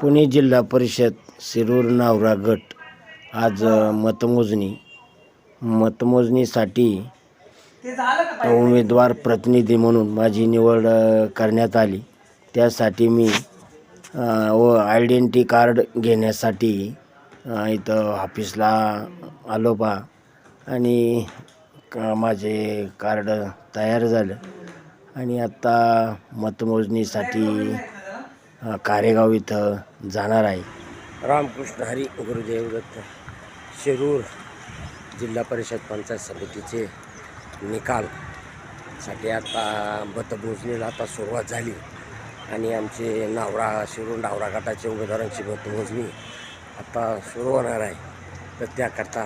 पुणे जिल्हा परिषद शिरूर नावरा गट आज मतमोजणीसाठी उमेदवार प्रतिनिधी म्हणून माझी निवड करण्यात आली. त्यासाठी मी आयडेंटिटी कार्ड घेण्यासाठी इथं ऑफिसला आलो बा आणि माझे कार्ड तयार झालं आणि आत्ता मतमोजणीसाठी कारेगाव इथं जाणार आहे. रामकृष्ण हरी गुरुदेव दत्त. शिरूर जिल्हा परिषद पंचायत समितीचे निकालसाठी आता मतमोजणीला आता सुरुवात झाली आणि आमचे शिरूर नावरा गटाच्या उमेदवारांची मतमोजणी आता सुरू होणार आहे. तर त्याकरता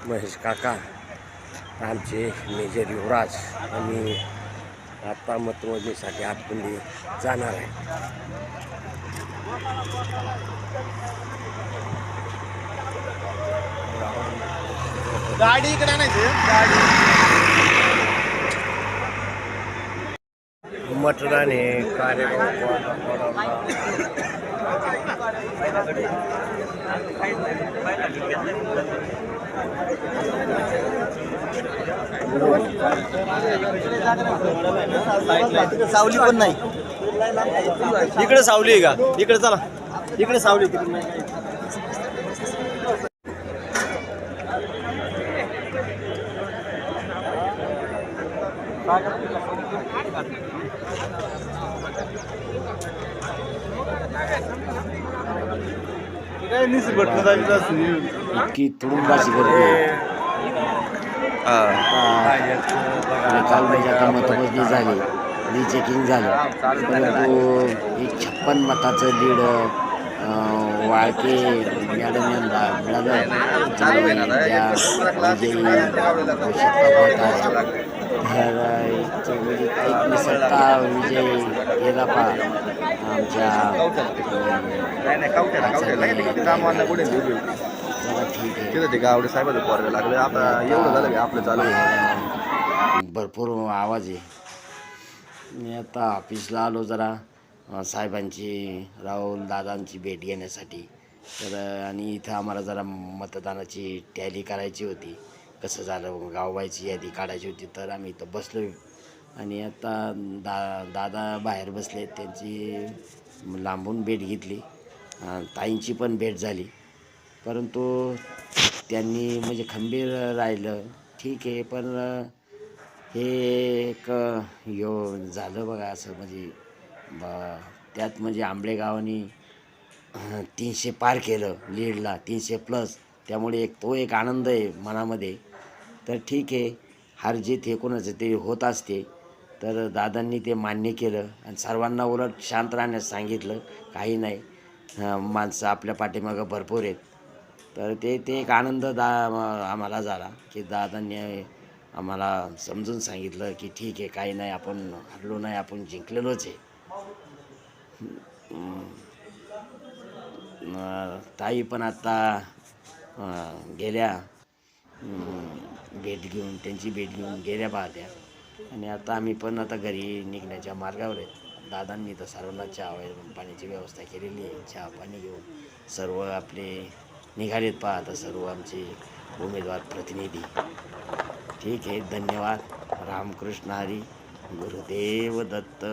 महेश काका, आमचे मेजर युवराज आणि आता मतमोजणीसाठी आतमध्ये जाणार आहे. गाडी इकडे आणायची. गाडी मतदान हे कार्यक्रम सावली पण नाही. इकडे सावली आहे का? इकडे चला, इकडे सावली. इतकी तुरुंबाची गर्दी काल म्हणजे आता मतमोजणी झाली, रिचेकिंग झालं, परंतु 56 मताचं लीड वाळके मॅडम यांना मिळालं. त्या विजयी घोषित होत आहे. सत्ता विजय गेला पा आमच्या. ठीक आहे. साहेबांचं पोरगं लागलं. आता एवढं झालं की आपलं चालू आहे. भरपूर आवाज आहे. मी आता ऑफिसला आलो जरा साहेबांची, राहुल दादांची भेट घेण्यासाठी. तर आणि इथं आम्हाला जरा मतदानाची टॅली करायची होती, कसं झालं गावबाईची यादी काढायची होती. तर आम्ही इथं बसलो आणि आता दादा बाहेर बसले. त्यांची लांबून भेट घेतली, ताईंची पण भेट झाली, परंतु त्यांनी म्हणजे खंबीर राहिलं. ठीक आहे, पण हे एक झालं बघा असं म्हणजे त्यात म्हणजे आंबळे गावाने 300 पार केलं लीडला, 300+. त्यामुळे तो एक आनंद आहे मनामध्ये. तर ठीक आहे, हार जीत हे कोणाचं ते होत असते. तर दादांनी ते मान्य केलं आणि सर्वांना उलट शांत राहण्यास सांगितलं. काही नाही, माणसं आपल्या पाठीमागं भरपूर आहेत. तर ते एक आनंद आम्हाला झाला की दादांनी आम्हाला समजून सांगितलं की ठीक आहे, काही नाही, आपण हरलो नाही, आपण जिंकलेलोच आहे. ताई पण आता गेल्या त्यांची भेट घेऊन गेल्या पाहत्या आणि आता आम्ही पण आता घरी निघण्याच्या मार्गावर आहेत. दादांनी तर सर्वांना चहा पाण्याची व्यवस्था केलेली आहे. चहा पाणी घेऊन सर्व आपले निघालेत पाहता सर्व आमचे उमेदवार प्रतिनिधी. ठीक आहे, धन्यवाद. रामकृष्ण हरी गुरुदेव दत्त.